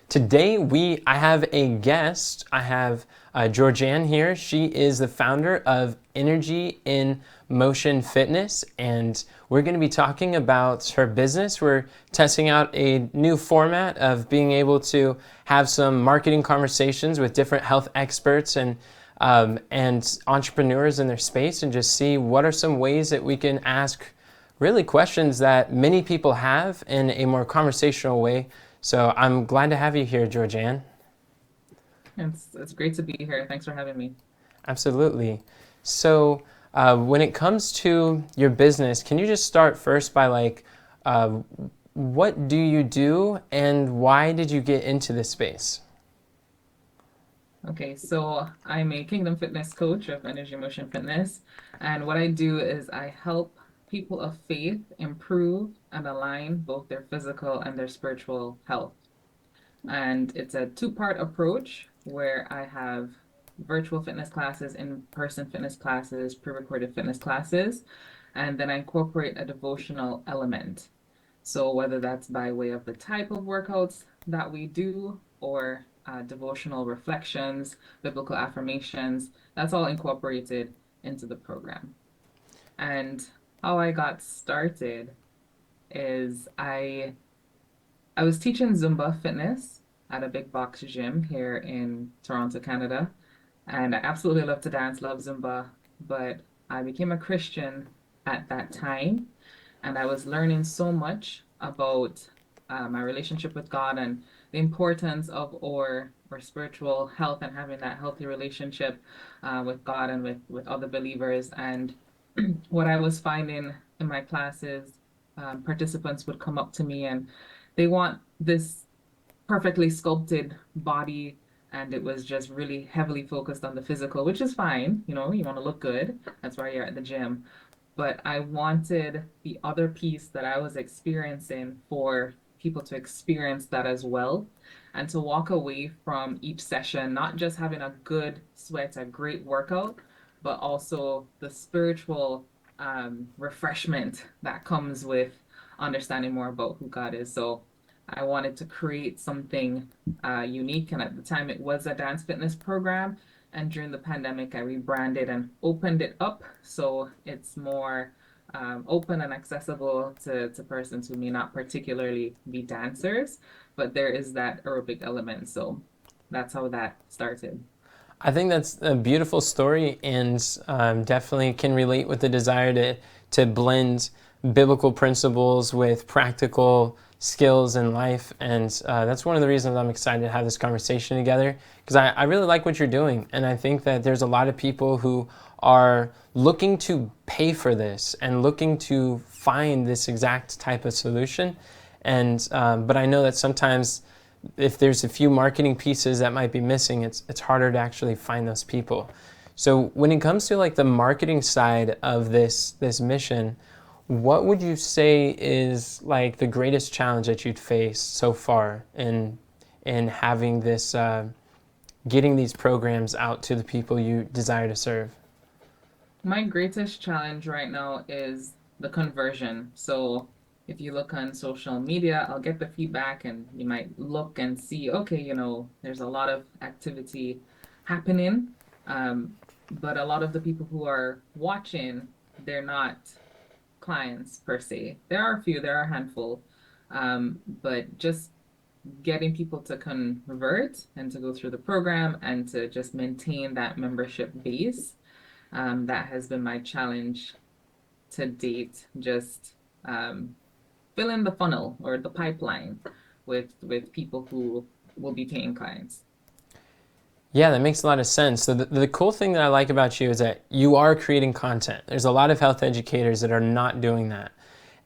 Today I have a guest. I have Georganne here. She is the founder of Energy in Motion Fitness, and we're going to be talking about her business. We're testing out a new format of being able to have some marketing conversations with different health experts and entrepreneurs in their space, and just see what are some ways that we can ask really questions that many people have in a more conversational way. So I'm glad to have you here, Georganne. It's great to be here. Thanks for having me. Absolutely. So when it comes to your business, can you just start first by uh, what do you do and why did you get into this space? Okay, so I'm a Kingdom Fitness coach of Energy Motion Fitness, and what I do is I help people of faith improve and align both their physical and their spiritual health. And it's a two-part approach where I have virtual fitness classes, in-person fitness classes, pre-recorded fitness classes, and then I incorporate a devotional element. So whether that's by way of the type of workouts that we do or devotional reflections, biblical affirmations, that's all incorporated into the program. And how I got started is I was teaching Zumba fitness at a big box gym here in Toronto, Canada. And I absolutely love to dance, love Zumba, but I became a Christian at that time. And I was learning so much about my relationship with God and the importance of our spiritual health and having that healthy relationship with God and with other believers. And what I was finding in my classes, participants would come up to me and they want this perfectly sculpted body, and it was just really heavily focused on the physical, which is fine. You want to look good. That's why you're at the gym. But I wanted the other piece that I was experiencing for people to experience that as well, and to walk away from each session not just having a good sweat, a great workout, but also the spiritual refreshment that comes with understanding more about who God is. So I wanted to create something unique. And at the time, it was a dance fitness program. And during the pandemic, I rebranded and opened it up so it's more open and accessible to persons who may not particularly be dancers, but there is that aerobic element. So that's how that started. I think that's a beautiful story, and definitely can relate with the desire to blend biblical principles with practical skills in life. And that's one of the reasons I'm excited to have this conversation together, because I really like what you're doing. And I think that there's a lot of people who are looking to pay for this and looking to find this exact type of solution. And but I know that sometimes if there's a few marketing pieces that might be missing, it's harder to actually find those people. So when it comes to like the marketing side of this mission, what would you say is like the greatest challenge that you'd face so far in having this getting these programs out to the people you desire to serve? My greatest challenge right now is the conversion. So if you look on social media, I'll get the feedback and you might look and see, okay, there's a lot of activity happening. Um, but a lot of the people who are watching, they're not clients per se. There are a few, there are a handful. But just getting people to convert and to go through the program and to just maintain that membership base, that has been my challenge to date. Just fill in the funnel or the pipeline with people who will be paying clients. Yeah, that makes a lot of sense. So the cool thing that I like about you is that you are creating content. There's a lot of health educators that are not doing that.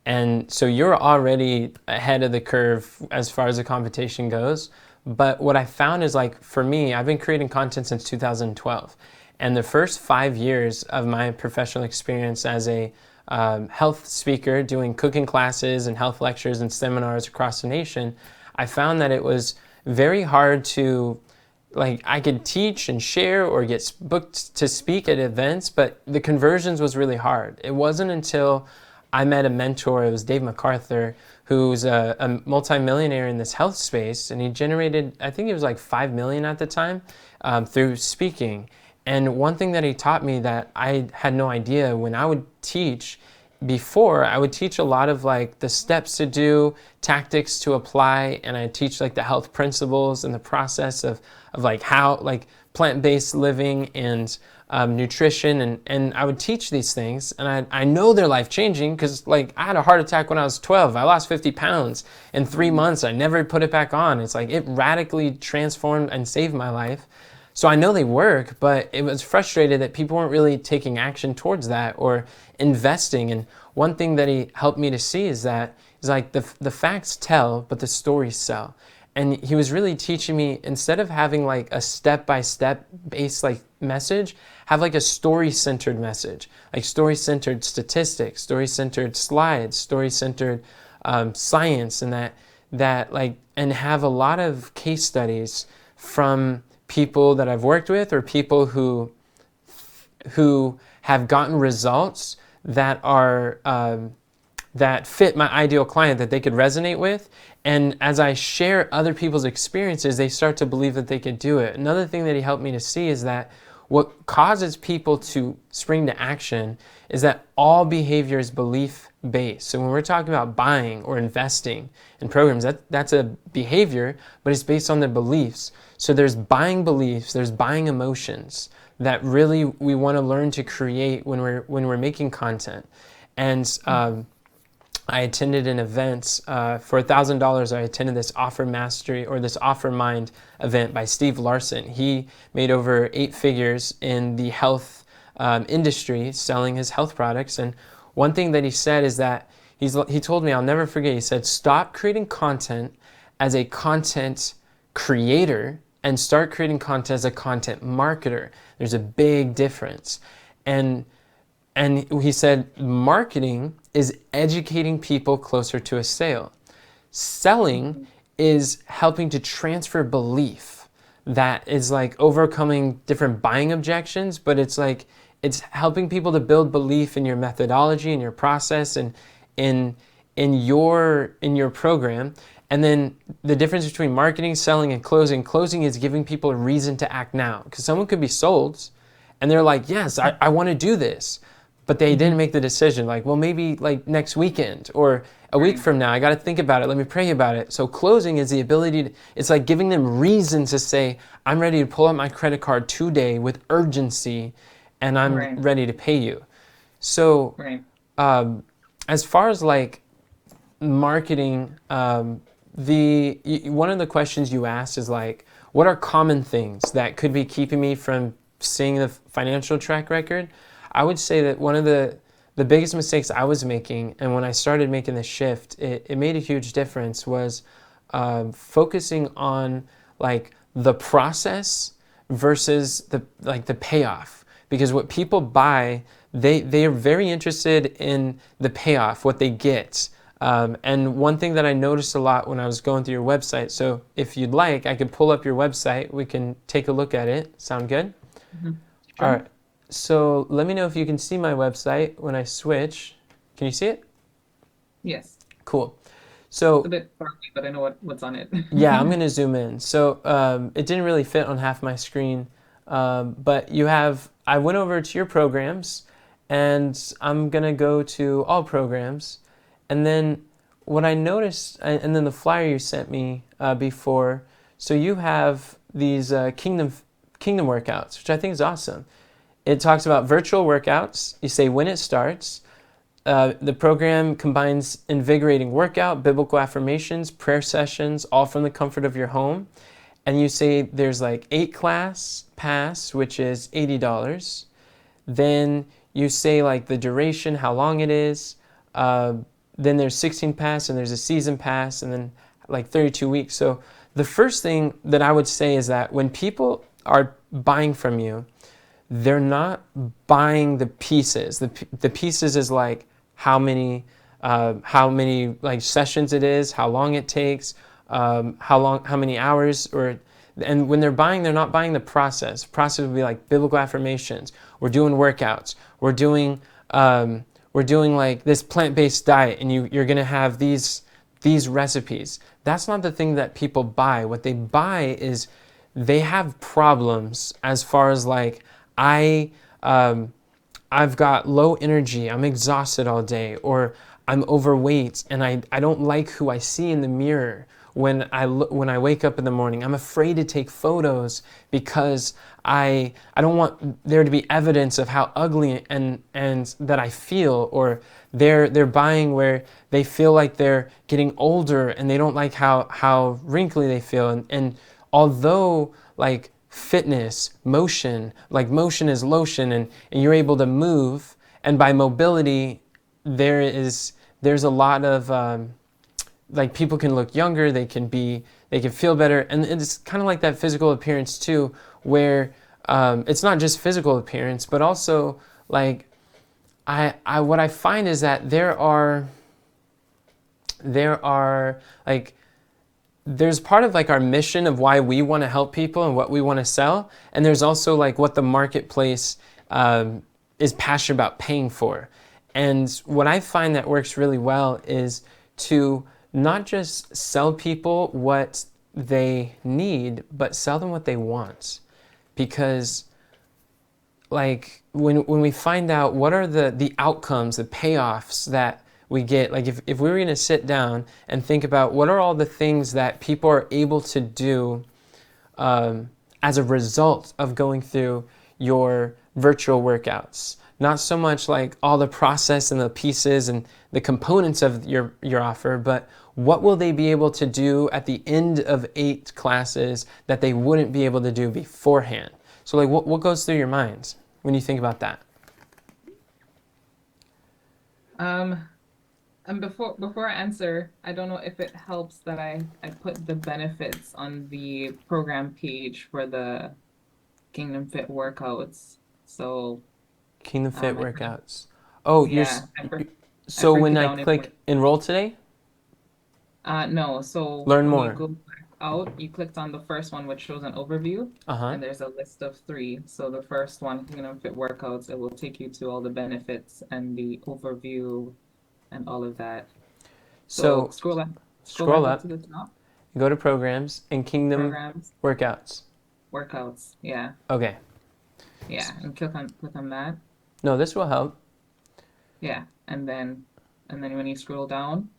And so you're already ahead of the curve as far as the competition goes. But what I found is, like, for me, I've been creating content since 2012. And the first 5 years of my professional experience as a health speaker, doing cooking classes and health lectures and seminars across the nation, I found that it was very hard to, like, I could teach and share or get booked to speak at events, but the conversions was really hard. It wasn't until I met a mentor. It was Dave MacArthur, who's a multimillionaire in this health space, and he generated, I think it was like 5 million at the time, through speaking. And one thing that he taught me that I had no idea when I would teach before, I would teach a lot of like the steps to do, tactics to apply, and I teach like the health principles and the process of like how, like plant-based living and nutrition, and I would teach these things, and I know they're life-changing because like I had a heart attack when I was 12. I lost 50 pounds in 3 months. I never put it back on. It's like it radically transformed and saved my life. So I know they work, but it was frustrated that people weren't really taking action towards that or investing. And one thing that he helped me to see is that is like the facts tell, but the stories sell. And he was really teaching me, instead of having like a step-by-step based like message, have like a story-centered message, like story-centered statistics, story-centered slides, story-centered science, and that like, and have a lot of case studies from people that I've worked with or people who have gotten results that are that fit my ideal client, that they could resonate with. And as I share other people's experiences, they start to believe that they could do it. Another thing that he helped me to see is that what causes people to spring to action is that all behavior is belief-based. So when we're talking about buying or investing in programs, that's a behavior, but it's based on their beliefs. So there's buying beliefs, there's buying emotions that really we want to learn to create when we're making content. And I attended an event for $1,000. I attended this Offer Mastery or this Offer Mind event by Steve Larson. He made over 8 figures in the health industry selling his health products. And one thing that he said is that he told me, I'll never forget, he said, stop creating content as a content creator and start creating content as a content marketer. There's a big difference. And he said, marketing is educating people closer to a sale. Selling is helping to transfer belief. That is like overcoming different buying objections, but it's like, it's helping people to build belief in your methodology, in your process, and in your program. And then the difference between marketing, selling, and closing is giving people a reason to act now. Because someone could be sold and they're like, yes, I want to do this. But they didn't make the decision, like, well, maybe like next weekend or a week from now, I got to think about it. Let me pray about it. So closing is the ability to, it's like giving them reason to say, I'm ready to pull out my credit card today with urgency and I'm ready to pay you. So as far as like marketing, one of the questions you asked is like, what are common things that could be keeping me from seeing the financial track record? I would say that one of the biggest mistakes I was making, and when I started making the shift, it made a huge difference, was focusing on like the process versus the payoff. Because what people buy, they are very interested in the payoff, what they get. And one thing that I noticed a lot when I was going through your website, so if you'd like, I could pull up your website. We can take a look at it. Sound good? Sure. All right. So let me know if you can see my website when I switch. Can you see it? Yes. Cool. So it's a bit far away, but I know what's on it. yeah, I'm going to zoom in. So it didn't really fit on half my screen, but I went over to your programs, and I'm going to go to all programs. And then what I noticed, and then the flyer you sent me before, so you have these kingdom workouts, which I think is awesome. It talks about virtual workouts. You say when it starts. The program combines invigorating workout, biblical affirmations, prayer sessions, all from the comfort of your home. And you say there's like 8-class pass, which is $80. Then you say like the duration, how long it is. Then there's 16 pass, and there's a season pass, and then like 32 weeks. So the first thing that I would say is that when people are buying from you, they're not buying the pieces. The pieces is like how many like sessions it is, how long it takes, how many hours, and when they're buying, they're not buying the process. The process would be like biblical affirmations. We're doing workouts. We're doing we're doing like this plant-based diet, and you're going to have these recipes. That's not the thing that people buy. What they buy is they have problems as far as like, I've got low energy, I'm exhausted all day, or I'm overweight and I don't like who I see in the mirror when I wake up in the morning. I'm afraid to take photos because I don't want there to be evidence of how ugly and that I feel. Or they're buying where they feel like they're getting older and they don't like how wrinkly they feel. And although like fitness, motion, like motion is lotion, and you're able to move, and by mobility there's a lot of like people can look younger, they can feel better, and it's kind of like that physical appearance too, where it's not just physical appearance, but also like I what I find is that there are like there's part of like our mission of why we want to help people and what we want to sell, and there's also like what the marketplace is passionate about paying for. And what I find that works really well is to not just sell people what they need, but sell them what they want. Because like when we find out what are the outcomes, the payoffs that we get, like if we were going to sit down and think about what are all the things that people are able to do as a result of going through your virtual workouts, not so much like all the process and the pieces and the components of your offer, but what will they be able to do at the end of 8 classes that they wouldn't be able to do beforehand? So like what goes through your minds when you think about that? And before I answer, I don't know if it helps that I put the benefits on the program page for the Kingdom Fit workouts. So Kingdom Fit workouts. Oh, yeah, so break when it I down in click enroll today, no, so learn when you more. go back out, you clicked on the first one, which shows an overview, Uh-huh. and there's a list of 3. So the first one, Fit workouts, it will take you to all the benefits and the overview and all of that. So So scroll scroll back up to up, the top. go to programs and Kingdom Programs, workouts. workouts, yeah, Okay. and click on that, No, this will help. yeah, and then when you scroll down,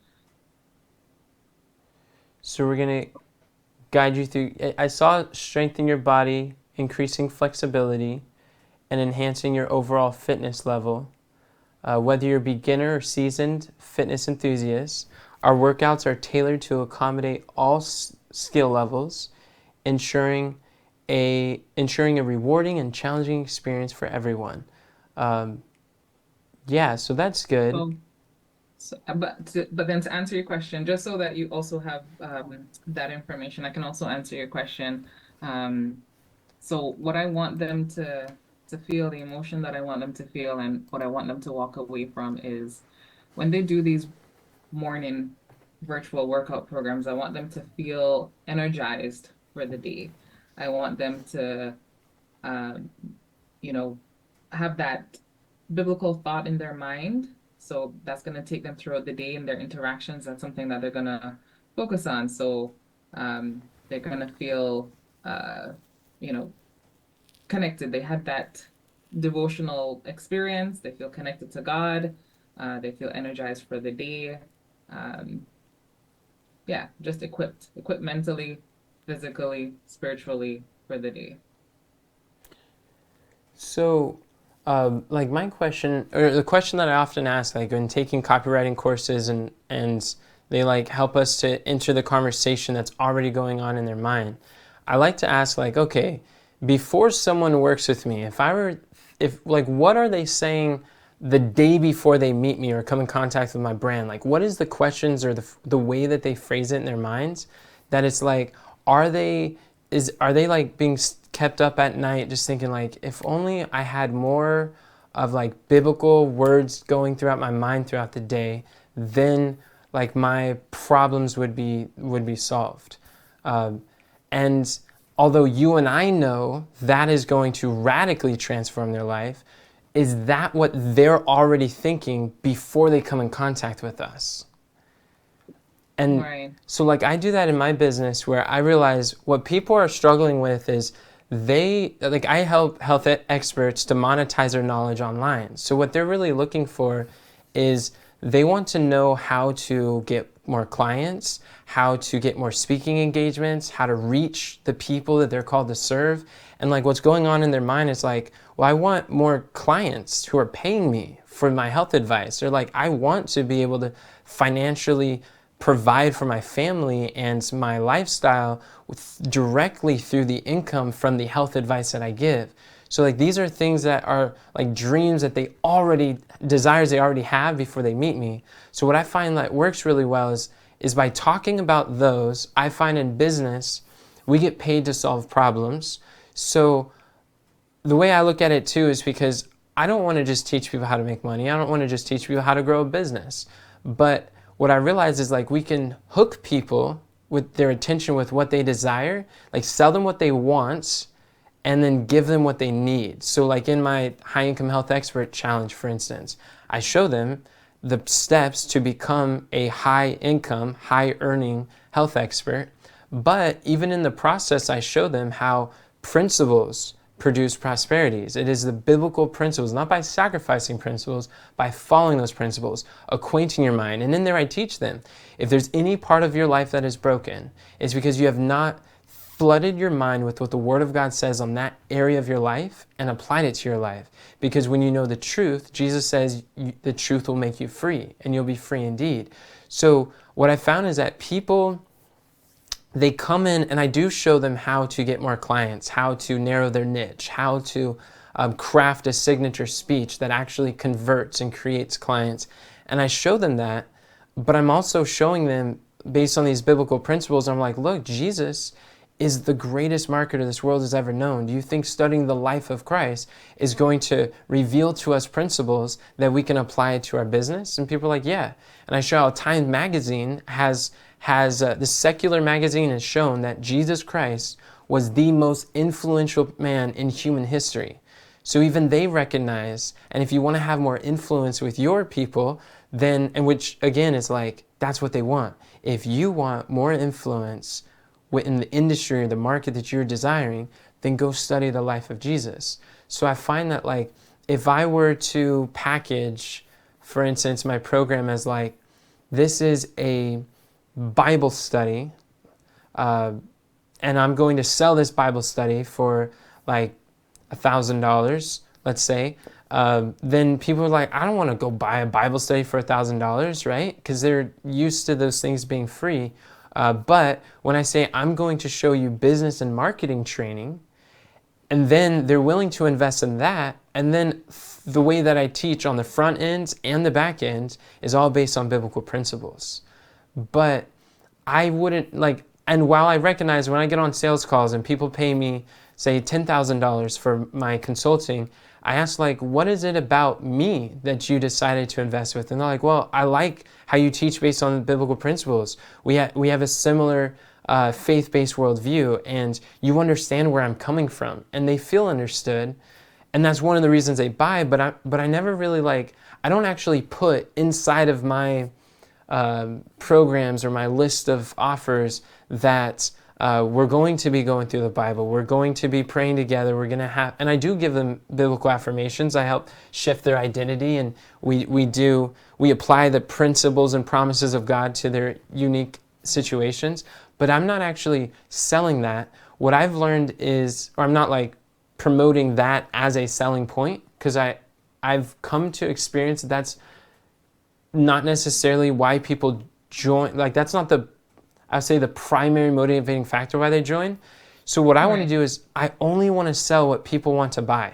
So we're going to guide you through. I saw strengthen your body, increasing flexibility, and enhancing your overall fitness level. Whether you're a beginner or seasoned fitness enthusiast, our workouts are tailored to accommodate all skill levels, ensuring a rewarding and challenging experience for everyone. Yeah, so that's good. but then to answer your question, just so that you also have that information, I can also answer your question. So what I want them to feel, the emotion that I want them to feel, and what I want them to walk away from is when they do these morning virtual workout programs, I want them to feel energized for the day. I want them to, um, you know, have that biblical thought in their mind. So that's going to take them throughout the day in their interactions. That's something that they're going to focus on. So they're going to feel, uh, you know, connected. They had that devotional experience. They feel connected to God. They feel energized for the day. Um, yeah, just equipped mentally, physically, spiritually for the day. So, like my question, or the question that I often ask, like when taking copywriting courses and they like help us to enter the conversation that's already going on in their mind, I like to ask like, okay, before someone works with me, if like, what are they saying the day before they meet me or come in contact with my brand? Like, what is the questions or the way that they phrase it in their minds that it's like, are they like being kept up at night just thinking like, if only I had more of like biblical words going throughout my mind throughout the day, then like my problems would be solved. And although you and I know that is going to radically transform their life, is that what they're already thinking before they come in contact with us? And Right. so like I do that in my business, where I realize what people are struggling with is I help health experts to monetize their knowledge online. So what they're really looking for is they want to know how to get more clients, how to get more speaking engagements, how to reach the people that they're called to serve. And like what's going on in their mind is like, well, I want more clients who are paying me for my health advice. Or like, I want to be able to financially provide for my family and my lifestyle directly through the income from the health advice that I give. So like these are things that are like dreams that desires they already have before they meet me. So what I find that works really well is by talking about those. I find in business, we get paid to solve problems. So the way I look at it too is because I don't want to just teach people how to make money. I don't want to just teach people how to grow a business. But what I realize is like we can hook people with their attention with what they desire, like sell them what they want, and then give them what they need. So like in my high income health expert challenge, for instance, I show them the steps to become a high income, high earning health expert. But even in the process, I show them how principles produce prosperities. It is the biblical principles, not by sacrificing principles, by following those principles, acquainting your mind. And in there I teach them, if there's any part of your life that is broken, it's because you have not flooded your mind with what the Word of God says on that area of your life and applied it to your life. Because when you know the truth, Jesus says the truth will make you free, and you'll be free indeed. So what I found is that people, they come in and I do show them how to get more clients, how to narrow their niche, how to craft a signature speech that actually converts and creates clients. And I show them that, but I'm also showing them based on these biblical principles. I'm like, look, Jesus is the greatest marketer this world has ever known. Do you think studying the life of Christ is going to reveal to us principles that we can apply to our business? And people are like, yeah. And I show how Time magazine the secular magazine has shown that Jesus Christ was the most influential man in human history. So even they recognize, and if you want to have more influence with your people, then, and which again is like, that's what they want. If you want more influence in the industry or the market that you're desiring, then go study the life of Jesus. So I find that like, if I were to package, for instance, my program as like, this is a Bible study, and I'm going to sell this Bible study for like $1,000, let's say, then people are like, I don't want to go buy a Bible study for $1,000, right? Because they're used to those things being free. But when I say I'm going to show you business and marketing training, and then they're willing to invest in that, and then the way that I teach on the front end and the back end is all based on biblical principles. But I wouldn't like, and while I recognize when I get on sales calls and people pay me, say, $10,000 for my consulting, I ask like, what is it about me that you decided to invest with? And they're like, well, I like how you teach based on biblical principles. We have a similar faith-based worldview, and you understand where I'm coming from, and they feel understood. And that's one of the reasons they buy, but I never really I don't actually put inside of my programs or my list of offers that we're going to be going through the Bible, we're going to be praying together, we're going to have, and I do give them biblical affirmations. I help shift their identity, and we apply the principles and promises of God to their unique situations, but I'm not actually selling that. What I've learned is, or I'm not promoting that as a selling point, because I've come to experience that's not necessarily why people join. That's not I would say the primary motivating factor why they join. So what I want to do is I only want to sell what people want to buy.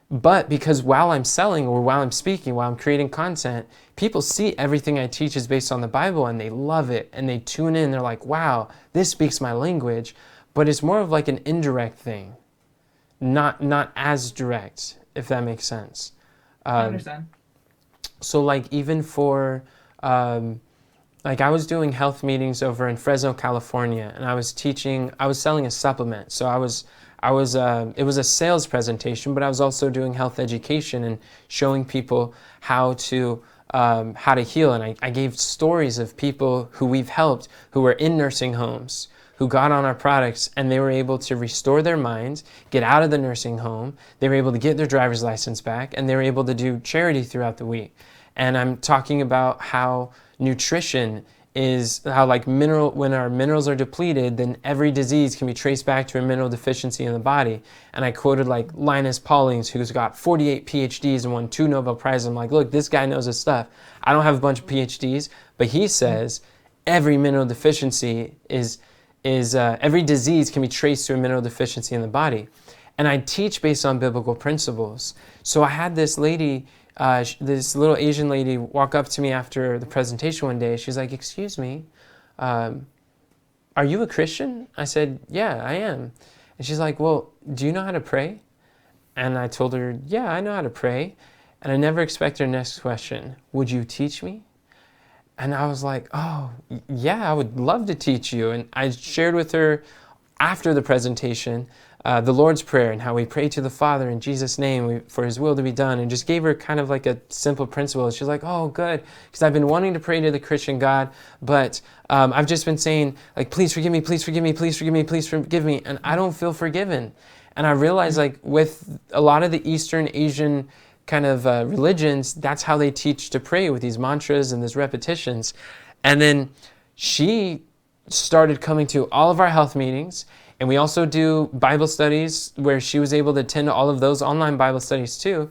But because while I'm selling or while I'm speaking, while I'm creating content, people see everything I teach is based on the Bible and they love it and they tune in. They're like, wow, this speaks my language. But it's more of an indirect thing, not as direct, if that makes sense. I understand. So even for, I was doing health meetings over in Fresno, California, and I was selling a supplement. So it was a sales presentation, but I was also doing health education and showing people how to heal. And I gave stories of people who we've helped who were in nursing homes, who got on our products, and they were able to restore their minds, get out of the nursing home. They were able to get their driver's license back, and they were able to do charity throughout the week. And I'm talking about how nutrition is, how like when our minerals are depleted, then every disease can be traced back to a mineral deficiency in the body. And I quoted like Linus Pauling, who's got 48 PhDs and won 2 Nobel Prizes. I'm like, look, this guy knows his stuff. I don't have a bunch of PhDs, but he says every mineral deficiency every disease can be traced to a mineral deficiency in the body. And I teach based on biblical principles. So I had this lady, this little Asian lady, walk up to me after the presentation one day. She's like, excuse me, are you a Christian? I said, yeah, I am. And she's like, well, do you know how to pray? And I told her, yeah, I know how to pray. And I never expected her next question, would you teach me? And I was like, oh, yeah, I would love to teach you. And I shared with her after the presentation the Lord's Prayer and how we pray to the Father in Jesus' name for His will to be done, and just gave her kind of like a simple principle. She's like, oh, good, because I've been wanting to pray to the Christian God, but I've just been saying, like, please forgive me, please forgive me, please forgive me, please forgive me, and I don't feel forgiven. And I realized, like, with a lot of the Eastern Asian kind of religions, that's how they teach to pray, with these mantras and these repetitions. And then she started coming to all of our health meetings, and we also do Bible studies where she was able to attend all of those online Bible studies too.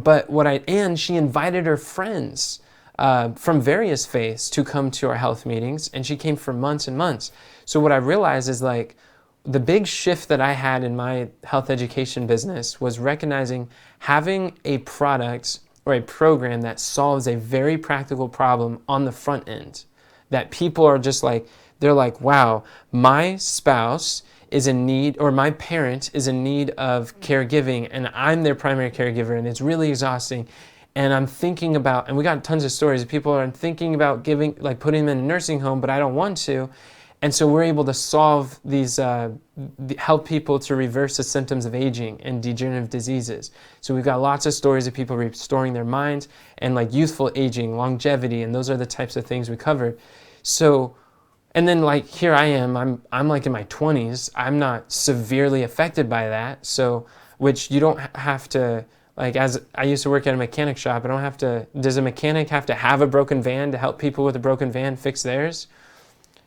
And she invited her friends from various faiths to come to our health meetings, and she came for months and months. So what I realized is, like, the big shift that I had in my health education business was recognizing having a product or a program that solves a very practical problem on the front end, that people are just like, they're like, wow, my spouse is in need, or my parent is in need of caregiving, and I'm their primary caregiver, and it's really exhausting. And I'm thinking about, and we got tons of stories of people are thinking about putting them in a nursing home, but I don't want to. And so we're able to solve these, help people to reverse the symptoms of aging and degenerative diseases. So we've got lots of stories of people restoring their minds and like youthful aging, longevity, and those are the types of things we covered. So, and then like here I am, I'm like in my 20s. I'm not severely affected by that. So, which you don't have to, like, as I used to work at a mechanic shop, I don't have to, does a mechanic have to have a broken van to help people with a broken van fix theirs?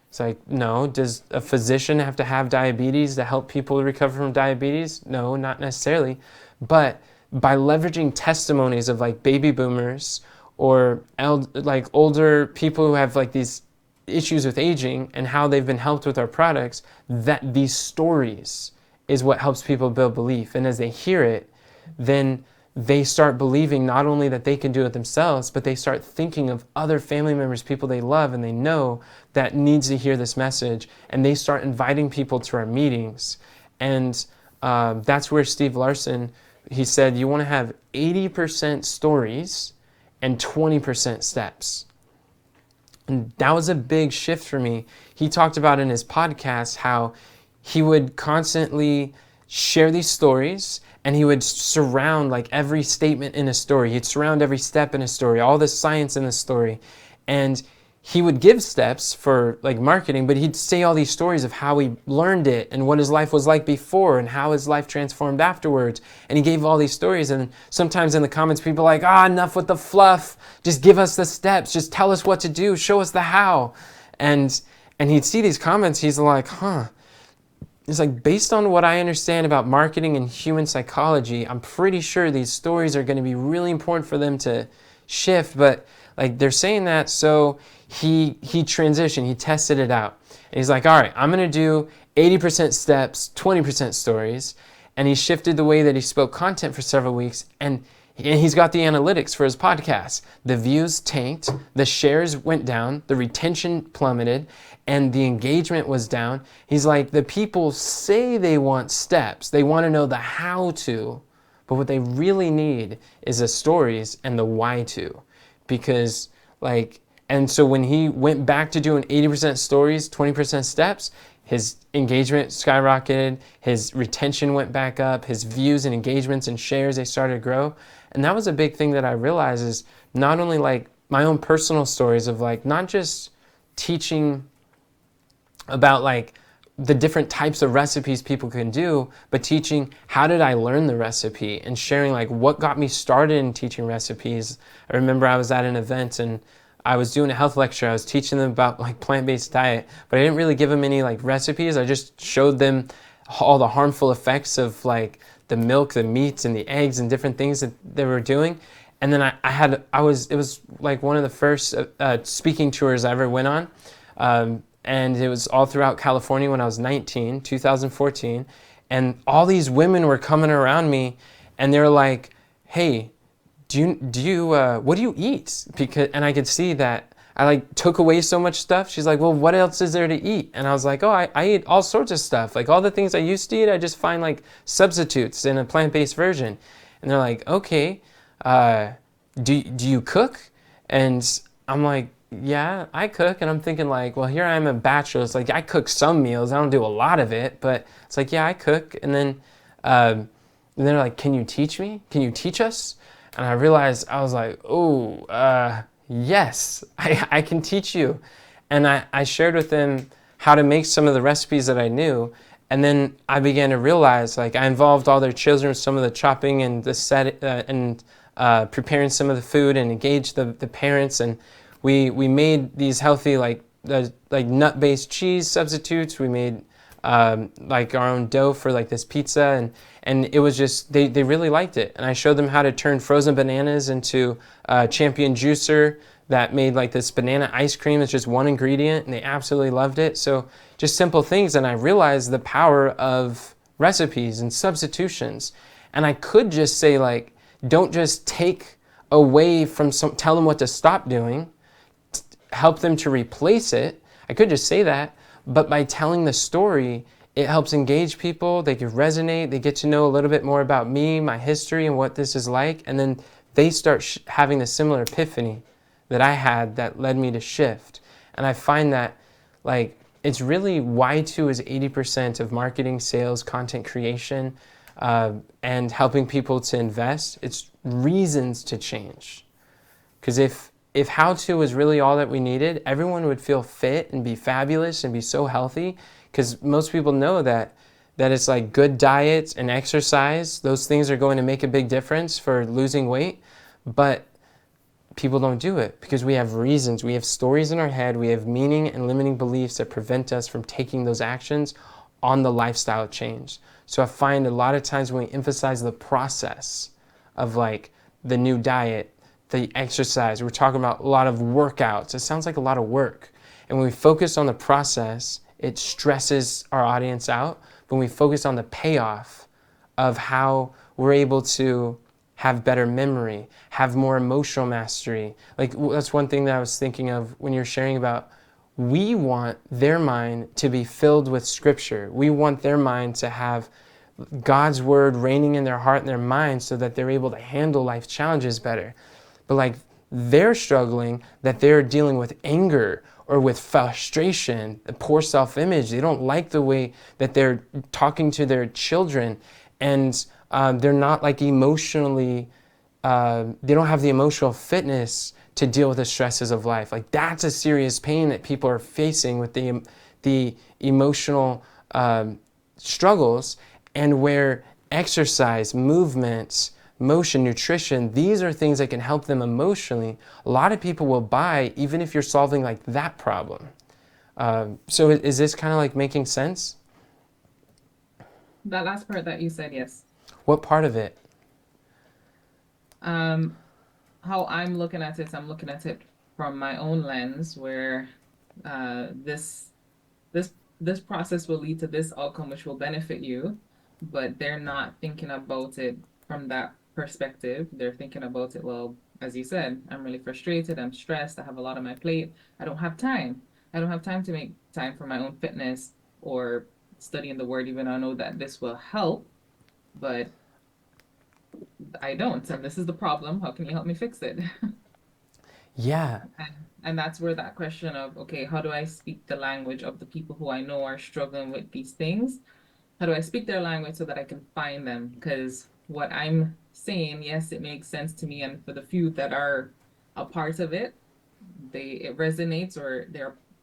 It's like, no. Does a physician have to have diabetes to help people recover from diabetes? No, not necessarily. But by leveraging testimonies of like baby boomers or like older people who have like these issues with aging and how they've been helped with our products, that these stories is what helps people build belief. And as they hear it, then they start believing not only that they can do it themselves, but they start thinking of other family members, people they love and they know that needs to hear this message, and they start inviting people to our meetings. And that's where Steve Larson, he said, you want to have 80% stories and 20% steps. And that was a big shift for me. He talked about in his podcast how he would constantly share these stories, and he would surround like every statement in a story. He'd surround every step in a story, all the science in the story. And he would give steps for like marketing, but he'd say all these stories of how he learned it and what his life was like before and how his life transformed afterwards. And he gave all these stories, and sometimes in the comments people are like, enough with the fluff. Just give us the steps. Just tell us what to do. Show us the how. And he'd see these comments. He's like, It's like, based on what I understand about marketing and human psychology, I'm pretty sure these stories are going to be really important for them to shift. But like they're saying that, so he transitioned, he tested it out. And he's like, all right, I'm going to do 80% steps, 20% stories. And he shifted the way that he spoke content for several weeks. And he's got the analytics for his podcast. The views tanked, the shares went down, the retention plummeted, and the engagement was down. He's like, the people say they want steps. They want to know the how to, but what they really need is the stories and the why to. And so when he went back to doing 80% stories, 20% steps, his engagement skyrocketed, his retention went back up, his views and engagements and shares, they started to grow. And that was a big thing that I realized is not only like my own personal stories of like not just teaching about like the different types of recipes people can do, but teaching how did I learn the recipe and sharing like what got me started in teaching recipes. I remember I was at an event and I was doing a health lecture. I was teaching them about like plant-based diet, but I didn't really give them any like recipes. I just showed them all the harmful effects of like the milk, the meats, and the eggs and different things that they were doing. And then it was like one of the first speaking tours I ever went on. And it was all throughout California when I was 19, 2014. And all these women were coming around me and they were like, hey, what do you eat? And I could see that I like took away so much stuff. She's like, well, what else is there to eat? And I was like, oh, I eat all sorts of stuff. Like all the things I used to eat, I just find like substitutes in a plant-based version. And they're like, okay, do you cook? And I'm like, yeah, I cook. And I'm thinking like, well, here I am a bachelor. It's like, I cook some meals. I don't do a lot of it, but it's like, yeah, I cook. And they're like, can you teach me? Can you teach us? And I realized, I was like, oh, yes, I can teach you. And I shared with them how to make some of the recipes that I knew. And then I began to realize, like, I involved all their children with some of the chopping and the preparing some of the food and engaged the parents. And we made these healthy, like nut-based cheese substitutes. We made like our own dough for like this pizza, and it was just they really liked it. And I showed them how to turn frozen bananas into a champion juicer that made like this banana ice cream. It's just one ingredient, and they absolutely loved it. So just simple things, and I realized the power of recipes and substitutions. And I could just say like, don't just take away from tell them what to stop doing, help them to replace it. I could just say that. But by telling the story, it helps engage people. They can resonate. They get to know a little bit more about me, my history, and what this is like. And then they start having the similar epiphany that I had that led me to shift. And I find that like it's really Y2 is 80% of marketing, sales, content creation, and helping people to invest. It's reasons to change. Because if how-to was really all that we needed, everyone would feel fit and be fabulous and be so healthy, because most people know that it's like good diet and exercise. Those things are going to make a big difference for losing weight, but people don't do it because we have reasons. We have stories in our head. We have meaning and limiting beliefs that prevent us from taking those actions on the lifestyle change. So I find a lot of times when we emphasize the process of like the new diet, the exercise, we're talking about a lot of workouts. It sounds like a lot of work. And when we focus on the process, it stresses our audience out. But when we focus on the payoff of how we're able to have better memory, have more emotional mastery. Like that's one thing that I was thinking of when you're sharing about, we want their mind to be filled with scripture. We want their mind to have God's word reigning in their heart and their mind so that they're able to handle life's challenges better. But like they're struggling, that they're dealing with anger or with frustration, poor self-image. They don't like the way that they're talking to their children, and they're not like emotionally, they don't have the emotional fitness to deal with the stresses of life. Like that's a serious pain that people are facing with the emotional struggles, and where exercise, movements, motion, nutrition, these are things that can help them emotionally. A lot of people will buy even if you're solving like that problem. So is this kind of like making sense? That last part that you said, yes. What part of it? How I'm looking at it, I'm looking at it from my own lens, where this this process will lead to this outcome, which will benefit you, but they're not thinking about it from that perspective. They're thinking about it, well, as you said, I'm really frustrated, I'm stressed, I have a lot on my plate, I don't have time. I don't have time to make time for my own fitness or studying the word, even though I know that this will help, but I don't. And this is the problem. How can you help me fix it? Yeah. And that's where that question of, okay, how do I speak the language of the people who I know are struggling with these things? How do I speak their language so that I can find them? Because what I'm saying, yes, it makes sense to me, and for the few that are a part of it, it resonates, or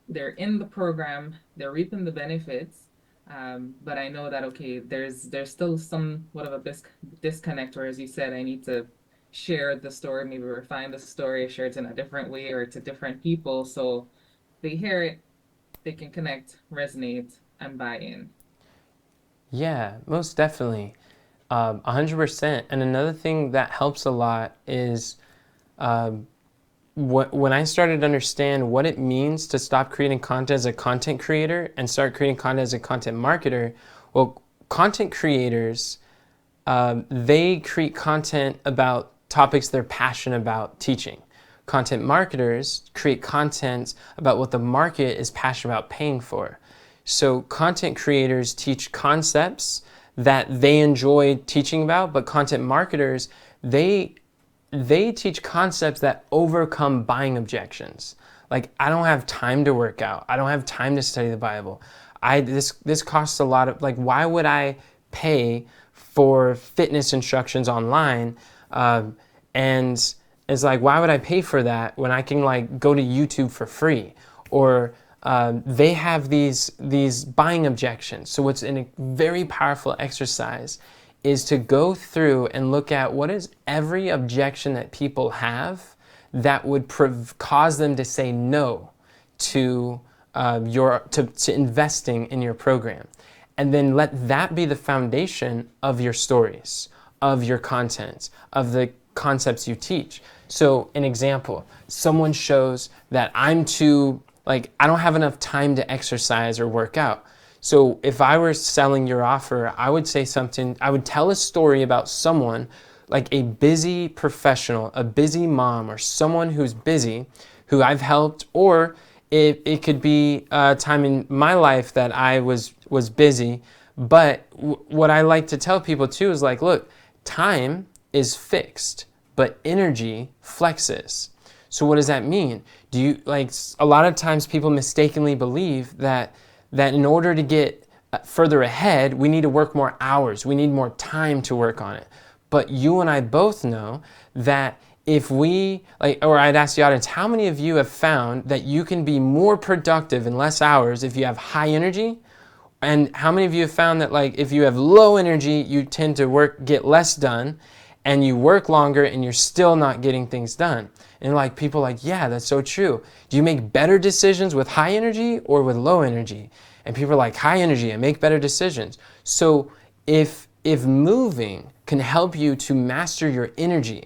they're in the program, they're reaping the benefits. But I know that, okay, there's still somewhat of a disconnect, or as you said, I need to share the story, maybe refine the story, share it in a different way or to different people, so they hear it, they can connect, resonate, and buy in. Yeah, most definitely. 100%. And another thing that helps a lot is when I started to understand what it means to stop creating content as a content creator and start creating content as a content marketer. Well, content creators, they create content about topics they're passionate about teaching. Content marketers create content about what the market is passionate about paying for. So content creators teach concepts that they enjoy teaching about, but content marketers, they they teach concepts that overcome buying objections. Like, I don't have time to work out. I don't have time to study the Bible. This costs a lot of, like, why would I pay for fitness instructions online? And it's like, why would I pay for that when I can, like, go to YouTube for free? Or they have these buying objections. So what's a very powerful exercise is to go through and look at what is every objection that people have that would cause them to say no to to investing in your program, and then let that be the foundation of your stories, of your content, of the concepts you teach. So an example, someone shows that I don't have enough time to exercise or work out. So if I were selling your offer, I would say something, I would tell a story about someone like a busy professional, a busy mom, or someone who's busy, who I've helped, or it could be a time in my life that I was busy. But what I like to tell people too is like, look, time is fixed, but energy flexes. So what does that mean? Do you, like, a lot of times people mistakenly believe that in order to get further ahead, we need to work more hours. We need more time to work on it. But you and I both know that if we, like, or I'd ask the audience, how many of you have found that you can be more productive in less hours if you have high energy? And how many of you have found that, like, if you have low energy, you tend to get less done, and you work longer and you're still not getting things done? And like, people are like, yeah, that's so true. Do you make better decisions with high energy or with low energy? And people are like, high energy, I make better decisions. So if moving can help you to master your energy,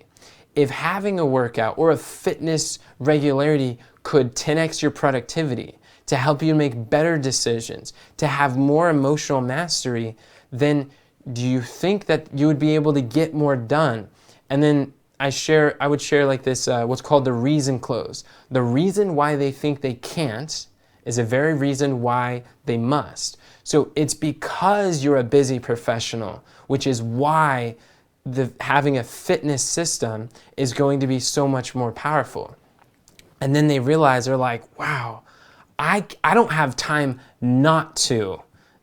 if having a workout or a fitness regularity could 10x your productivity to help you make better decisions, to have more emotional mastery, then do you think that you would be able to get more done? And then I would share like this, what's called the reason close. The reason why they think they can't is a very reason why they must. So it's because you're a busy professional, which is why having a fitness system is going to be so much more powerful. And then they realize, they're like, wow, I don't have time not to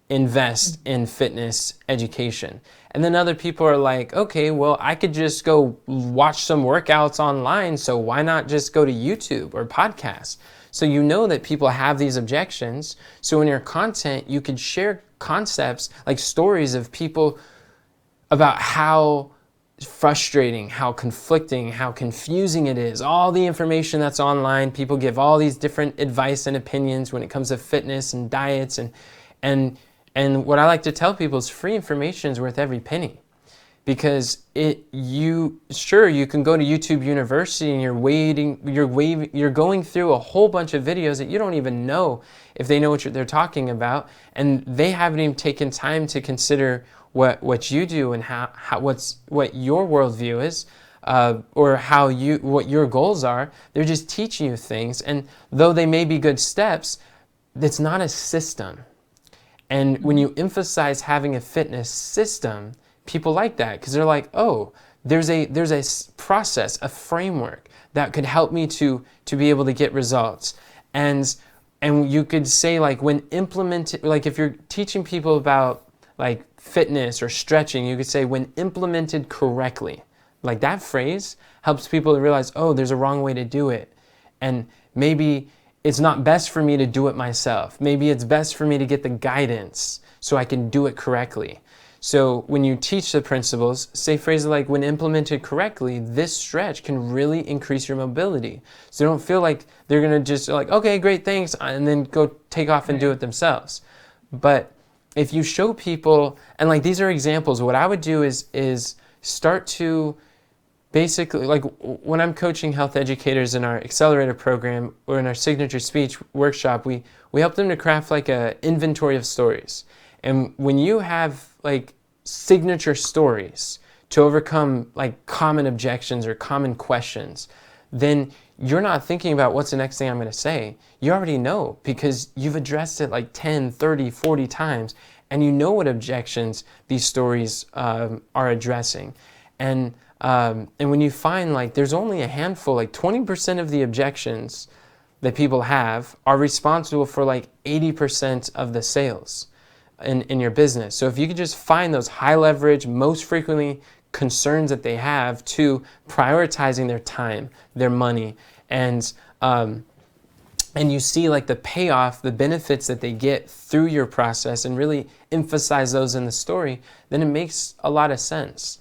invest in fitness education. And then other people are like, okay, well, I could just go watch some workouts online, so why not just go to YouTube or podcasts? So you know that people have these objections. So in your content, you could share concepts like stories of people about how frustrating, how conflicting, how confusing it is. All the information that's online, people give all these different advice and opinions when it comes to fitness and diets, and what I like to tell people is free information is worth every penny. Because you can go to YouTube University and you're going through a whole bunch of videos that you don't even know if they know what they're talking about, and they haven't even taken time to consider what you do and what your worldview is, or what your goals are. They're just teaching you things, and though they may be good steps, it's not a system. And when you emphasize having a fitness system, people like that because they're like, oh, there's a process, a framework that could help me to be able to get results. And you could say, like, when implemented, like if you're teaching people about like fitness or stretching, you could say, when implemented correctly. Like, that phrase helps people to realize, oh, there's a wrong way to do it. And maybe it's not best for me to do it myself. Maybe it's best for me to get the guidance so I can do it correctly. So when you teach the principles, say phrases like, when implemented correctly, this stretch can really increase your mobility. So they don't feel like they're going to just like, okay, great, thanks, and then go take off and do it themselves. But if you show people, and like these are examples, what I would do is start to basically, like when I'm coaching health educators in our accelerator program or in our signature speech workshop, we help them to craft like a inventory of stories. And when you have like signature stories to overcome like common objections or common questions, then you're not thinking about what's the next thing I'm going to say. You already know, because you've addressed it like 10, 30, 40 times, and you know what objections these stories are addressing. And when you find like there's only a handful, like 20% of the objections that people have are responsible for like 80% of the sales in your business. So if you could just find those high leverage, most frequently concerns that they have, to prioritizing their time, their money, and you see like the payoff, the benefits that they get through your process, and really emphasize those in the story, then it makes a lot of sense.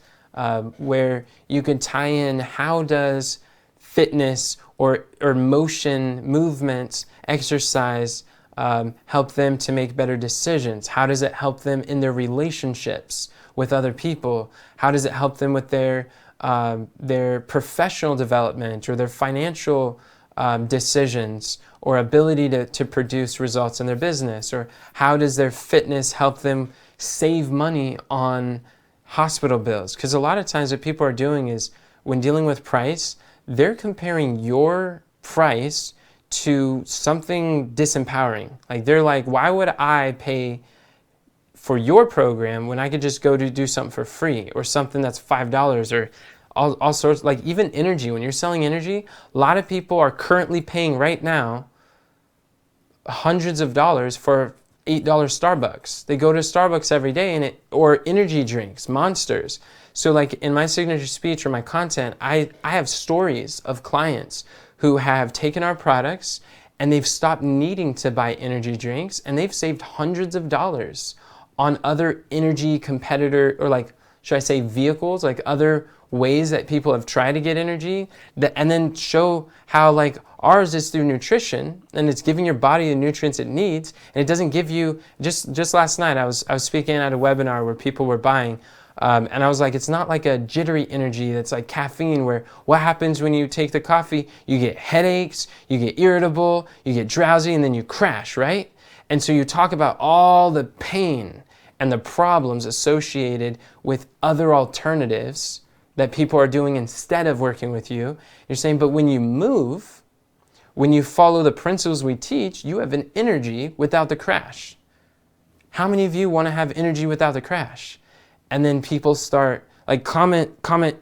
Where you could tie in, how does fitness or motion, movement, exercise help them to make better decisions? How does it help them in their relationships with other people? How does it help them with their professional development or their financial decisions or ability to produce results in their business? Or how does their fitness help them save money on hospital bills? Because a lot of times what people are doing is, when dealing with price, they're comparing your price to something disempowering. Like, they're like, why would I pay for your program when I could just go to do something for free, or something that's $5, or all sorts, like even energy. When you're selling energy, a lot of people are currently paying right now hundreds of dollars for $8 Starbucks. They go to Starbucks every day, or energy drinks, Monsters. So like in my signature speech or my content, I have stories of clients who have taken our products and they've stopped needing to buy energy drinks, and they've saved hundreds of dollars on other energy competitor, or like, should I say vehicles, like other ways that people have tried to get energy, and then show how like ours is through nutrition, and it's giving your body the nutrients it needs, and it doesn't give you, just last night I was speaking at a webinar where people were buying, and I was like, it's not like a jittery energy that's like caffeine, where what happens when you take the coffee, you get headaches, you get irritable, you get drowsy, and then you crash, right? And so you talk about all the pain and the problems associated with other alternatives that people are doing instead of working with you. You're saying, but when you move, when you follow the principles we teach, you have an energy without the crash. How many of you want to have energy without the crash? And then people start like comment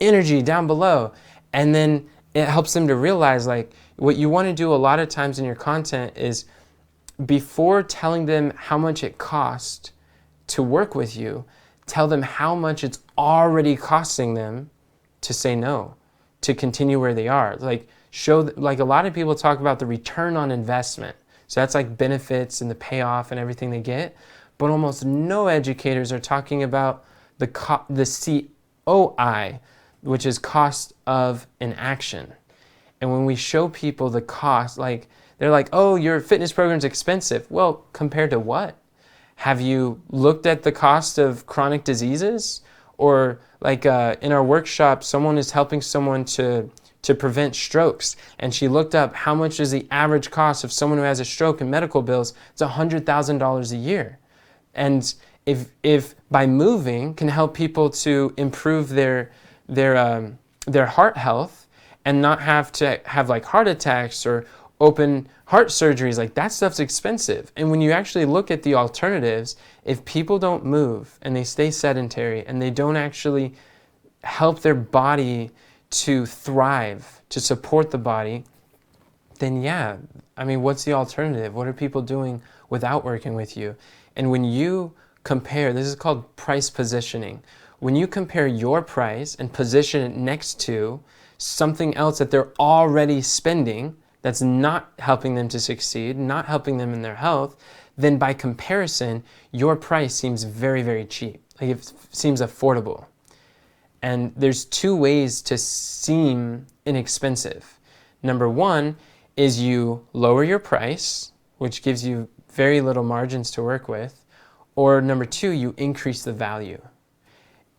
energy down below. And then it helps them to realize, like, what you want to do a lot of times in your content is, before telling them how much it costs to work with you, tell them how much it's already costing them to say no, to continue where they are. Like, like a lot of people talk about the return on investment. So that's like benefits and the payoff and everything they get. But almost no educators are talking about the COI, which is cost of inaction. And when we show people the cost, like, they're like, oh, your fitness program's expensive. Well, compared to what? Have you looked at the cost of chronic diseases? Or like in our workshop, someone is helping someone to prevent strokes. And she looked up how much is the average cost of someone who has a stroke and medical bills. It's $100,000 a year. And if by moving can help people to improve their heart health and not have to have like heart attacks or open heart surgeries, like that stuff's expensive. And when you actually look at the alternatives, if people don't move and they stay sedentary and they don't actually help their body to thrive, to support the body, then yeah, I mean, what's the alternative? What are people doing without working with you? And when you compare, this is called price positioning. When you compare your price and position it next to something else that they're already spending that's not helping them to succeed, not helping them in their health, then by comparison, your price seems very, very cheap. Like it seems affordable. And there's two ways to seem inexpensive. Number one is you lower your price, which gives you very little margins to work with. Or number two, you increase the value.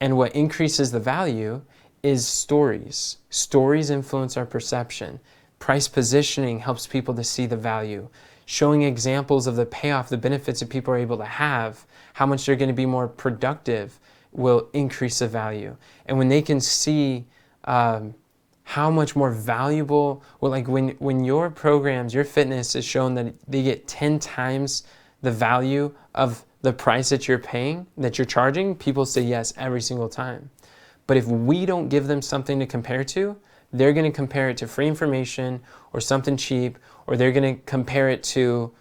And what increases the value is stories. Stories influence our perception. Price positioning helps people to see the value. Showing examples of the payoff, the benefits that people are able to have, how much they're going to be more productive, will increase the value. And when they can see how much more valuable, well, like when your programs, your fitness is shown that they get 10 times the value of the price that you're paying, that you're charging, people say yes every single time. But if we don't give them something to compare to, they're going to compare it to free information or something cheap, or they're going to compare it to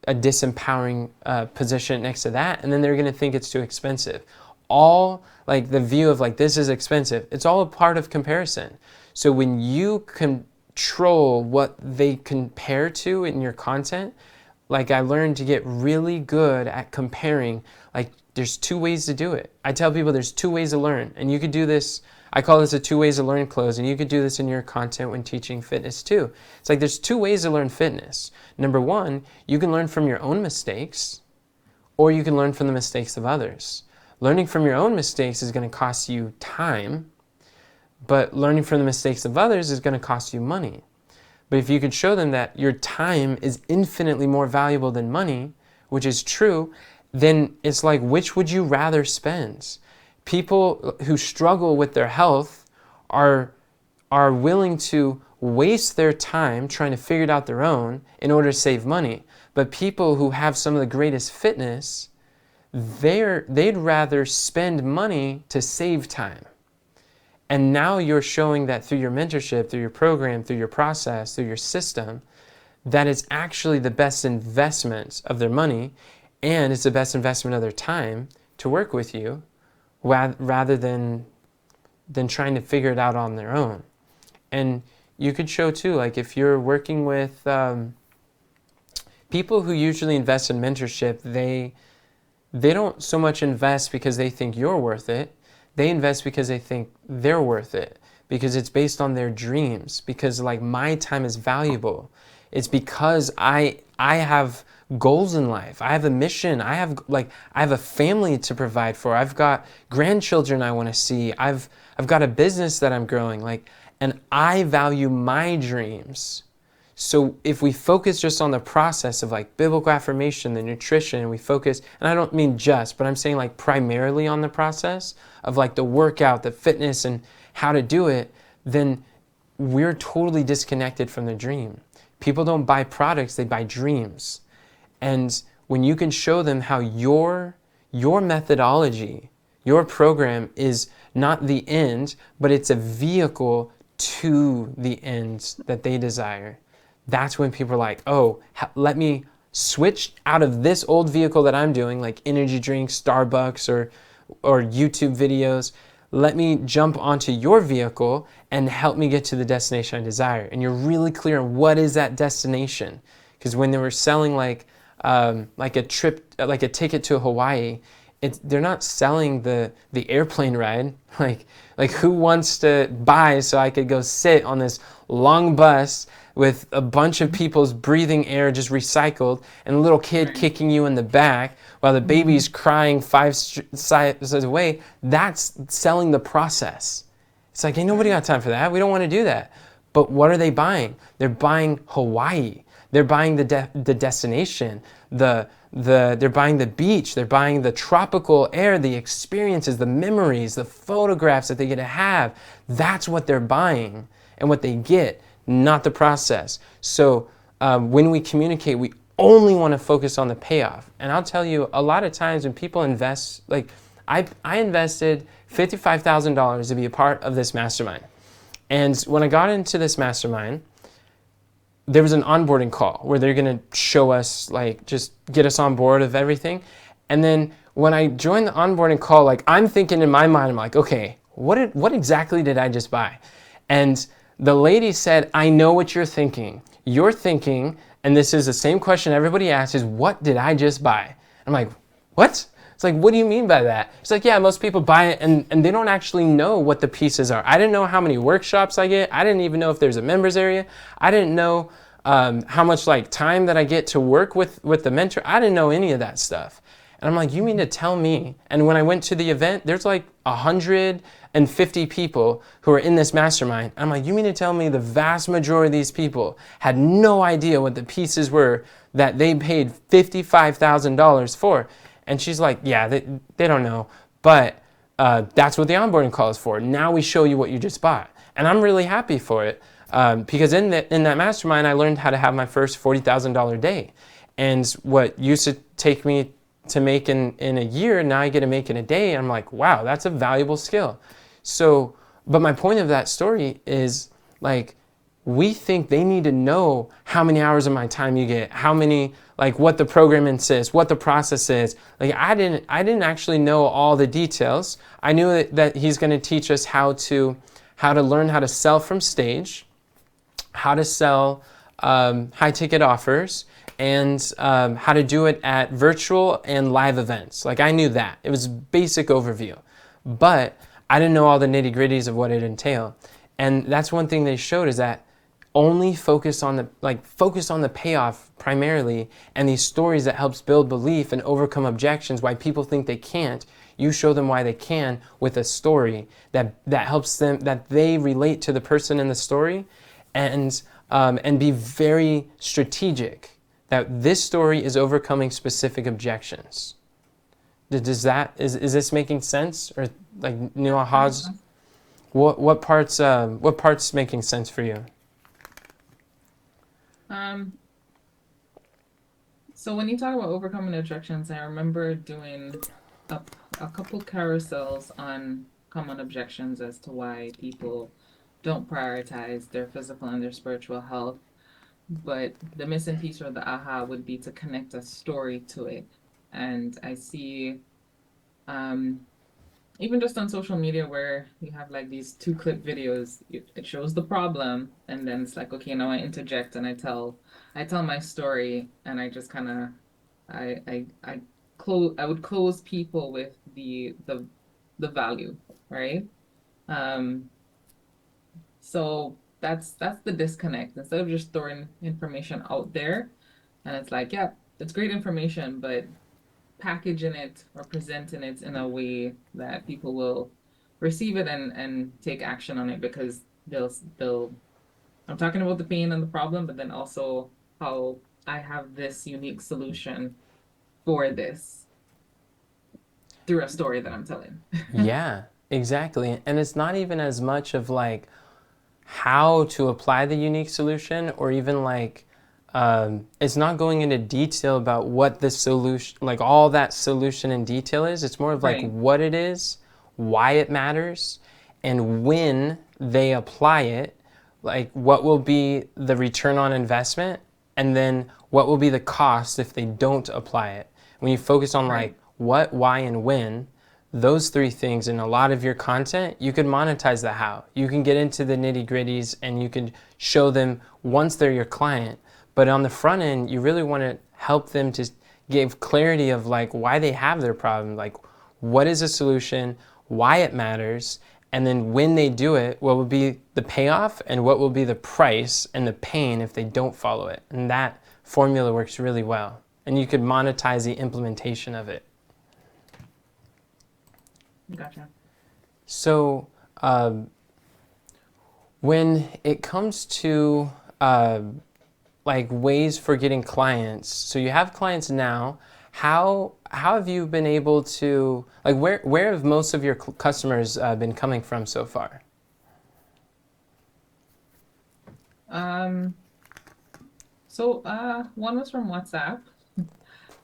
a disempowering position next to that, and then they're going to think it's too expensive. All like the view of like, this is expensive, it's all a part of comparison. So when you control what they compare to in your content, like I learned to get really good at comparing, like there's two ways to do it. I tell people there's two ways to learn, and you could do this, I call this a 2 ways to learn close, and you could do this in your content when teaching fitness too. It's like there's 2 ways to learn fitness. Number one, you can learn from your own mistakes, or you can learn from the mistakes of others. Learning from your own mistakes is going to cost you time, but learning from the mistakes of others is going to cost you money. But if you could show them that your time is infinitely more valuable than money, which is true, then it's like, which would you rather spend? People who struggle with their health are willing to waste their time trying to figure it out their own in order to save money. But people who have some of the greatest fitness, they'd rather spend money to save time. And now you're showing that through your mentorship, through your program, through your process, through your system, that it's actually the best investment of their money, and it's the best investment of their time to work with you, rather than trying to figure it out on their own. And you could show too, like if you're working with people who usually invest in mentorship, they don't so much invest because they think you're worth it. They invest because they think they're worth it, because it's based on their dreams, because like my time is valuable. It's because I have goals in life. I have a mission. I have a family to provide for. I've got grandchildren I want to see. I've got a business that I'm growing, and I value my dreams. So if we focus just on the process of like biblical affirmation, the nutrition, and we focus, and I don't mean just, but I'm saying like primarily on the process of like the workout, the fitness, and how to do it, then we're totally disconnected from the dream. People don't buy products, they buy dreams. And when you can show them how your methodology, your program is not the end, but it's a vehicle to the end that they desire, that's when people are like, oh, let me switch out of this old vehicle that I'm doing, like energy drinks, Starbucks, or YouTube videos. Let me jump onto your vehicle and help me get to the destination I desire. And you're really clear on what is that destination. Because when they were selling like a trip, like a ticket to Hawaii, they're not selling the airplane ride. Like who wants to buy so I could go sit on this long bus with a bunch of people's breathing air just recycled, and a little kid kicking you in the back while the baby's crying 5 sides away? That's selling the process. It's like, ain't nobody got time for that. We don't want to do that. But what are they buying? They're buying Hawaii. They're buying the destination, they're buying the beach, they're buying the tropical air, the experiences, the memories, the photographs that they get to have. That's what they're buying and what they get, not the process. So when we communicate, we only want to focus on the payoff. And I'll tell you, a lot of times when people invest, like I invested $55,000 to be a part of this mastermind. And when I got into this mastermind, there was an onboarding call where they're going to show us, like, just get us on board of everything. And then when I joined the onboarding call, like, I'm thinking in my mind, I'm like, okay, what exactly did I just buy? And the lady said, I know what you're thinking. You're thinking, and this is the same question everybody asks, is what did I just buy? I'm like, what? It's like, what do you mean by that? It's like, yeah, most people buy it and they don't actually know what the pieces are. I didn't know how many workshops I get. I didn't even know if there's a members area. I didn't know how much like time that I get to work with the mentor. I didn't know any of that stuff. And I'm like, you mean to tell me? And when I went to the event, there's like 150 people who are in this mastermind. I'm like, you mean to tell me the vast majority of these people had no idea what the pieces were that they paid $55,000 for? And she's like, yeah, they don't know. But that's what the onboarding call is for. Now we show you what you just bought. And I'm really happy for it because in that mastermind, I learned how to have my first $40,000 day. And what used to take me to make in a year, now I get to make in a day. And I'm like, wow, that's a valuable skill. So, but my point of that story is like, we think they need to know how many hours of my time you get, how many, like what the program insists, what the process is. Like I didn't actually know all the details. I knew that he's going to teach us how to learn how to sell from stage, how to sell high ticket offers, and how to do it at virtual and live events. Like I knew that. It was basic overview. But I didn't know all the nitty gritties of what it entailed. And that's one thing they showed is that only focus on the payoff primarily and these stories that helps build belief and overcome objections why people think they can't. You show them why they can with a story that helps them, that they relate to the person in the story and be very strategic that this story is overcoming specific objections. Is this making sense or like new ahas? What parts making sense for you? So when you talk about overcoming objections, I remember doing a, a couple carousels on common objections as to why people don't prioritize their physical and their spiritual health. But the missing piece or the aha would be to connect a story to it. And I see even just on social media where you have like these 2-clip videos, it shows the problem and then it's like, okay, now I interject and I tell my story and I just kind of I would close people with the value, right? um so that's the disconnect. Instead of just throwing information out there and it's like, yeah, it's great information, but packaging it or presenting it in a way that people will receive it and take action on it, because they'll I'm talking about the pain and the problem, but then also how I have this unique solution for this through a story that I'm telling. Yeah, exactly. And it's not even as much of like how to apply the unique solution or even like it's not going into detail about what the solution, like all that solution in detail is. It's more of like Right. what it is, why it matters, and when they apply it, like what will be the return on investment, and then what will be the cost if they don't apply it. When you focus on Right. like what, why, and when, those three things in a lot of your content, you can monetize the how. You can get into the nitty gritties and you can show them once they're your client. But on the front end, you really want to help them to give clarity of like why they have their problem, like what is a solution, why it matters, and then when they do it, what will be the payoff and what will be the price and the pain if they don't follow it. And that formula works really well. And you could monetize the implementation of it. Gotcha. So when it comes to like ways for getting clients, so you have clients now, how have you been able to, like where have most of your customers been coming from so far? Um, one was from WhatsApp,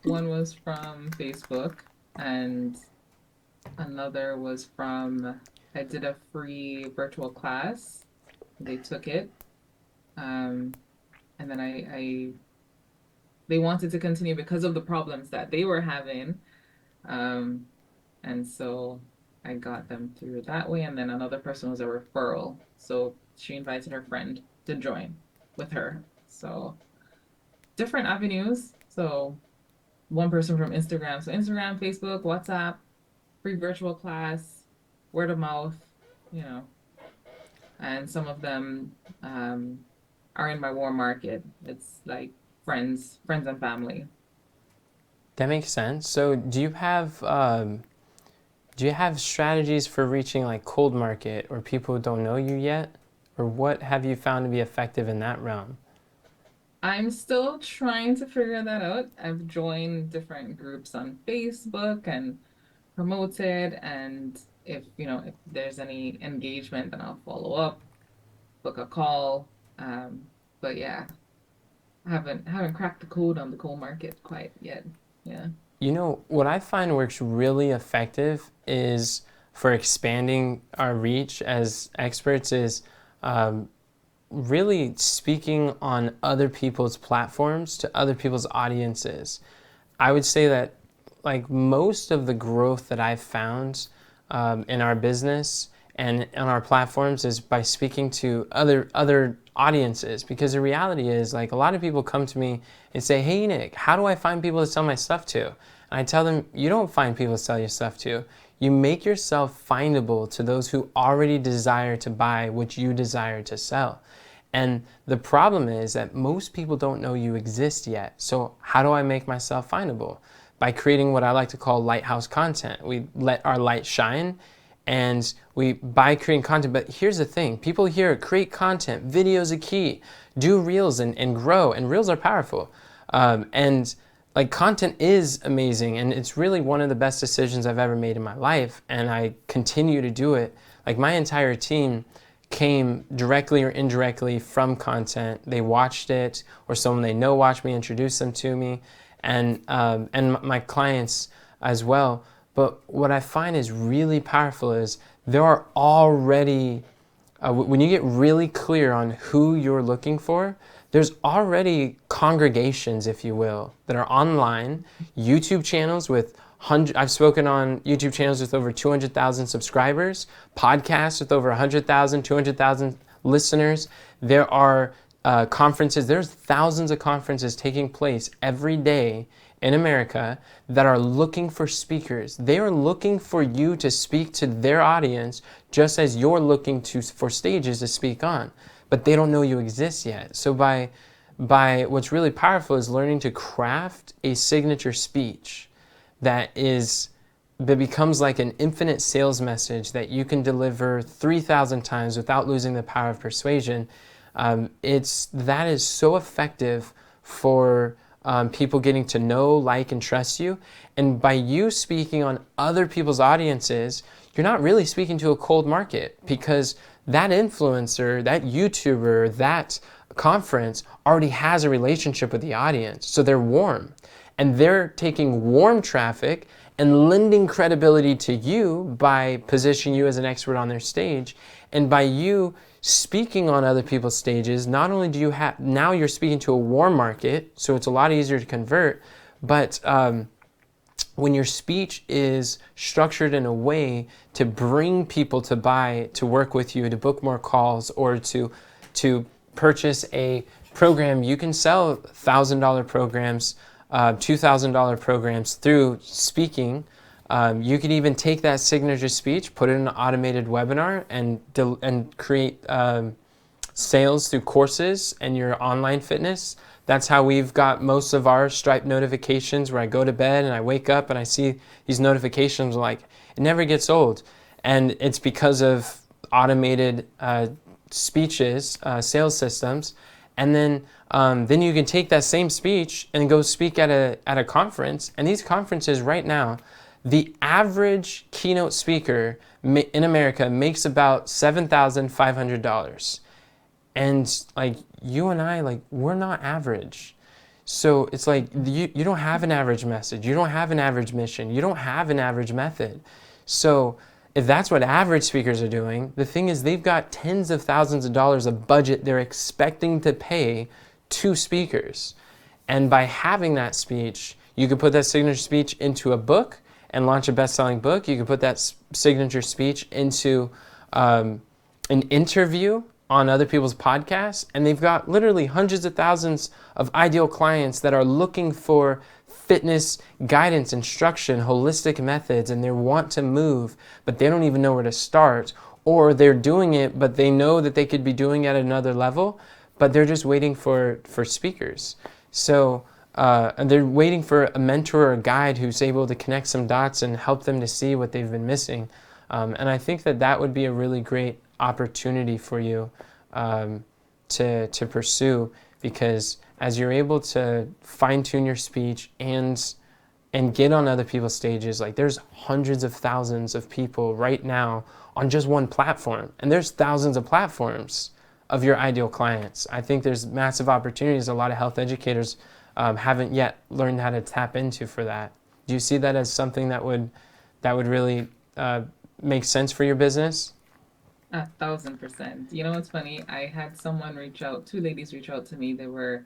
one was from Facebook, and another was from, I did a free virtual class they took it. Um, and then they wanted to continue because of the problems that they were having. Um, and so I got them through that way. And then another person was a referral. So she invited her friend to join with her. So different avenues. So one person from Instagram. So Instagram, Facebook, WhatsApp, free virtual class, word of mouth, you know, and some of them are in my warm market. It's like friends and family. That makes sense. So do you have strategies for reaching like cold market or people who don't know you yet? Or what have you found to be effective in that realm? I'm still trying to figure that out. I've joined different groups on Facebook and promoted, and if there's any engagement, then I'll follow up, book a call. But yeah, I haven't cracked the code on the coal market quite yet. Yeah. You know, what I find works really effective is for expanding our reach as experts is um, really speaking on other people's platforms to other people's audiences. I would say that like most of the growth that I've found in our business and on our platforms is by speaking to other audiences, because the reality is like a lot of people come to me and say, hey Nick, how do I find people to sell my stuff to? And I tell them, you don't find people to sell your stuff to. You make yourself findable to those who already desire to buy what you desire to sell. And the problem is that most people don't know you exist yet. So how do I make myself findable? By creating what I like to call lighthouse content. We let our light shine, and by creating content. But here's the thing, people hear create content, video is a key, do reels and grow, and reels are powerful. And like content is amazing, and it's really one of the best decisions I've ever made in my life, and I continue to do it. Like my entire team came directly or indirectly from content. They watched it, or someone they know watched me, introduce them to me, and my clients as well. But what I find is really powerful is there are already, when you get really clear on who you're looking for, there's already congregations, if you will, that are online, YouTube channels with I've spoken on YouTube channels with over 200,000 subscribers, podcasts with over 100,000, 200,000 listeners. There are conferences, there's thousands of conferences taking place every day in America that are looking for speakers. They are looking for you to speak to their audience just as you're looking for stages to speak on, but they don't know you exist yet. So by what's really powerful is learning to craft a signature speech that becomes like an infinite sales message that you can deliver 3,000 times without losing the power of persuasion. That is so effective for people getting to know, like, and trust you. And by you speaking on other people's audiences, you're not really speaking to a cold market, because that influencer, that YouTuber, that conference already has a relationship with the audience. So they're warm. And they're taking warm traffic and lending credibility to you by positioning you as an expert on their stage. And by you speaking on other people's stages, not only do you have, now you're speaking to a warm market, so it's a lot easier to convert, but when your speech is structured in a way to bring people to buy, to work with you, to book more calls, or to purchase a program, you can sell $1,000 programs, $2,000 programs through speaking. You could even take that signature speech, put it in an automated webinar, and create sales through courses and your online fitness. That's how we've got most of our Stripe notifications, where I go to bed and I wake up and I see these notifications. Like, it never gets old. And it's because of automated speeches, sales systems. And then you can take that same speech and go speak at a conference. And these conferences right now, the average keynote speaker in America makes about $7,500. And like you and I, like, we're not average. So it's like you don't have an average message. You don't have an average mission. You don't have an average method. So if that's what average speakers are doing, the thing is they've got tens of thousands of dollars of budget they're expecting to pay to speakers. And by having that speech, you could put that signature speech into a book and launch a best-selling book. You could put that signature speech into an interview on other people's podcasts, and they've got literally hundreds of thousands of ideal clients that are looking for fitness guidance, instruction, holistic methods, and they want to move, but they don't even know where to start, or they're doing it, but they know that they could be doing it at another level, but they're just waiting for speakers. So and they're waiting for a mentor or a guide who's able to connect some dots and help them to see what they've been missing. And I think that would be a really great opportunity for you to pursue, because as you're able to fine-tune your speech and get on other people's stages, like there's hundreds of thousands of people right now on just one platform, and there's thousands of platforms of your ideal clients. I think there's massive opportunities a lot of health educators haven't yet learned how to tap into for that. Do you see that as something that would really make sense for your business? 1,000%. You know what's funny? I had two ladies reach out to me. They were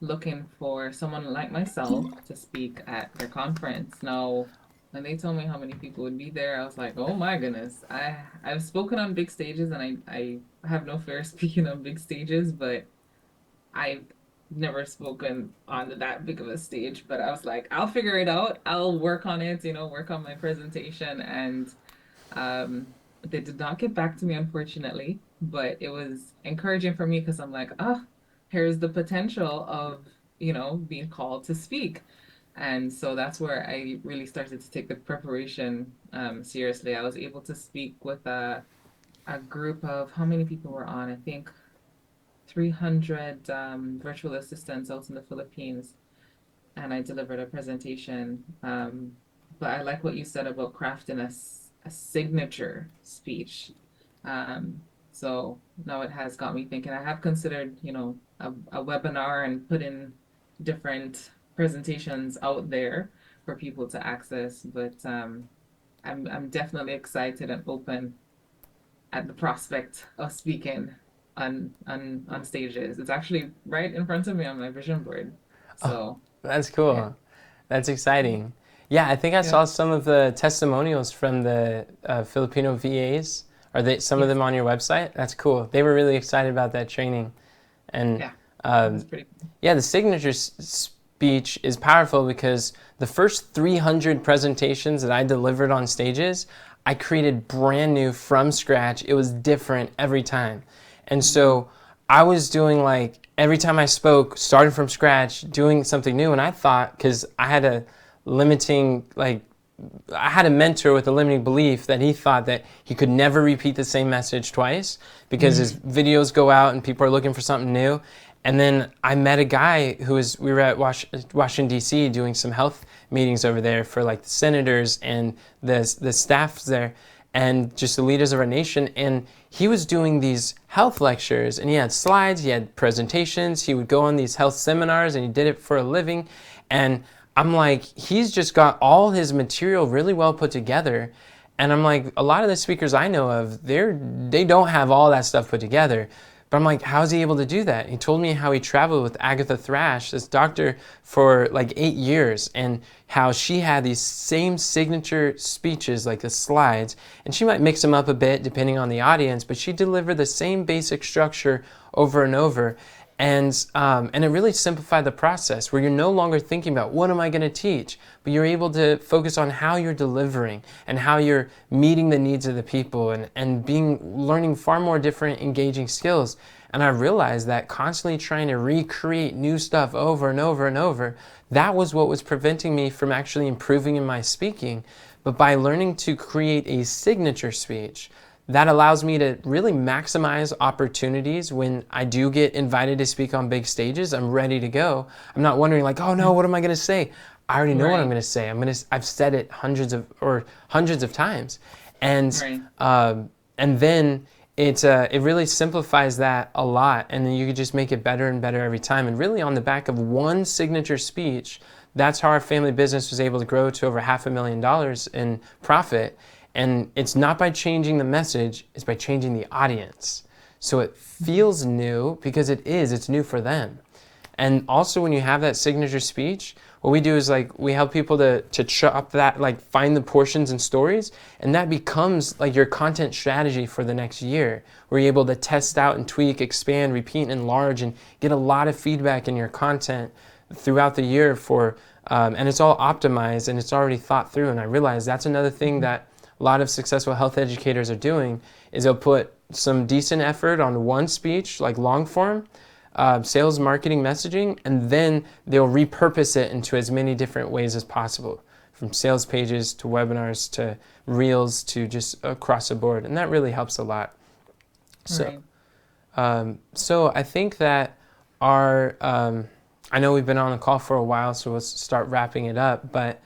looking for someone like myself to speak at their conference. Now, when they told me how many people would be there, I was like, oh my goodness. I've spoken on big stages, and I have no fear of speaking on big stages, but I've never spoken on that big of a stage. But I was like, I'll figure it out. I'll work on it, work on my presentation. And they did not get back to me, unfortunately, but it was encouraging for me because I'm like, here's the potential of, being called to speak. And so that's where I really started to take the preparation seriously. I was able to speak with a group of, how many people were on? I think 300 virtual assistants out in the Philippines, and I delivered a presentation. But I like what you said about crafting a signature speech. So now it has got me thinking. I have considered, a webinar and putting different presentations out there for people to access, but I'm definitely excited and open at the prospect of speaking on stages. It's actually right in front of me on my vision board. So that's cool. Yeah. That's exciting. Yeah, I think I saw some of the testimonials from the Filipino VAs. Are some of them on your website? That's cool. They were really excited about that training. And that's pretty cool. Yeah, the signature speech is powerful because the first 300 presentations that I delivered on stages, I created brand new from scratch. It was different every time. And so I was doing every time I spoke, started from scratch, doing something new. And I thought, because I had a mentor with a limiting belief that he thought that he could never repeat the same message twice because his videos go out and people are looking for something new. And then I met a guy we were at Washington, D.C. doing some health meetings over there for the senators and the staffs there and just the leaders of our nation. And he was doing these health lectures, and he had slides, he had presentations, he would go on these health seminars, and he did it for a living. And I'm like, he's just got all his material really well put together. And I'm like, a lot of the speakers I know of, they don't have all that stuff put together. But I'm like, how's he able to do that? He told me how he traveled with Agatha Thrash, this doctor, for 8 years, and how she had these same signature speeches, like the slides, and she might mix them up a bit depending on the audience, but she delivered the same basic structure over and over. And it really simplified the process where you're no longer thinking about what am I going to teach, but you're able to focus on how you're delivering and how you're meeting the needs of the people and learning far more different engaging skills. And I realized that constantly trying to recreate new stuff over and over and over, that was what was preventing me from actually improving in my speaking. But by learning to create a signature speech, that allows me to really maximize opportunities when I do get invited to speak on big stages. I'm ready to go. I'm not wondering oh no, what am I going to say? I already know what I'm going to say. I've said it hundreds of times, and then it really simplifies that a lot, and then you could just make it better and better every time. And really, on the back of one signature speech, that's how our family business was able to grow to over $500,000 in profit. And it's not by changing the message, it's by changing the audience. So it feels new because it's new for them. And also when you have that signature speech, what we do is like we help people to chop that, like find the portions and stories, and that becomes like your content strategy for the next year, where you're able to test out and tweak, expand, repeat, and enlarge, and get a lot of feedback in your content throughout the year for, and it's all optimized and it's already thought through. And I realize that's another thing that a lot of successful health educators are doing is they'll put some decent effort on one speech, like long form, sales, marketing, messaging, and then they'll repurpose it into as many different ways as possible, from sales pages to webinars to reels to just across the board, and that really helps a lot. So, Right. so I think that our, I know we've been on the call for a while, so let's start wrapping it up. But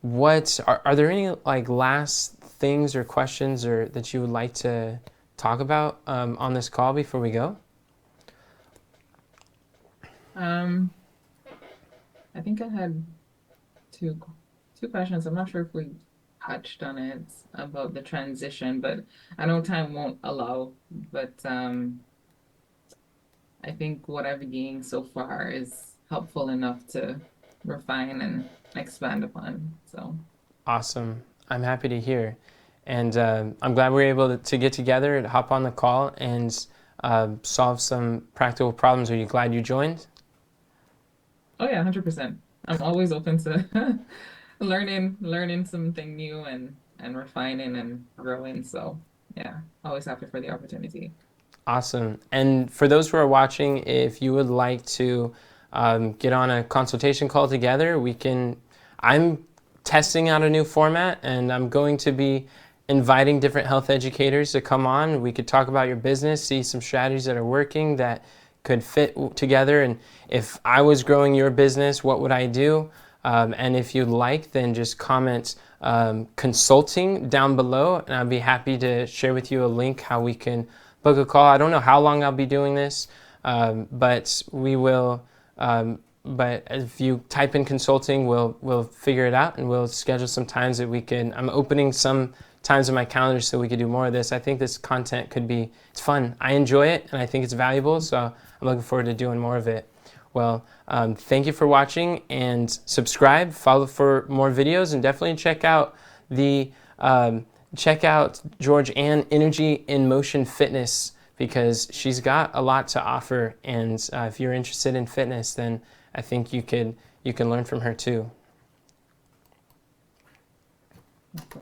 what are there any like last things or questions or that you would like to talk about on this call before we go? I think I had two questions. I'm not sure if we touched on it about the transition, but I know time won't allow. But I think what I've gained so far is helpful enough to refine and expand upon. So Awesome. I'm happy to hear. And I'm glad we were able to get together and hop on the call and solve some practical problems. Are you glad you joined? oh yeah, 100%. I'm always open to learning something new and refining and growing. So yeah, always happy for the opportunity. Awesome. And for those who are watching, if you would like to get on a consultation call together, I'm testing out a new format and I'm going to be inviting different health educators to come on. We could talk about your business, see some strategies that are working that could fit together. And if I was growing your business, what would I do? And if you'd like, then just comment consulting down below, and I'd be happy to share with you a link how we can book a call. I don't know how long I'll be doing this, but we will. But if you type in consulting, we'll figure it out, and we'll schedule some times that we can. I'm opening some times in my calendar so we could do more of this. I think this content it's fun. I enjoy it, and I think it's valuable, so I'm looking forward to doing more of it. Well, thank you for watching, and subscribe, follow for more videos, and definitely check out Georganne Energy in Motion Fitness, because she's got a lot to offer, and if you're interested in fitness, then I think you can learn from her too.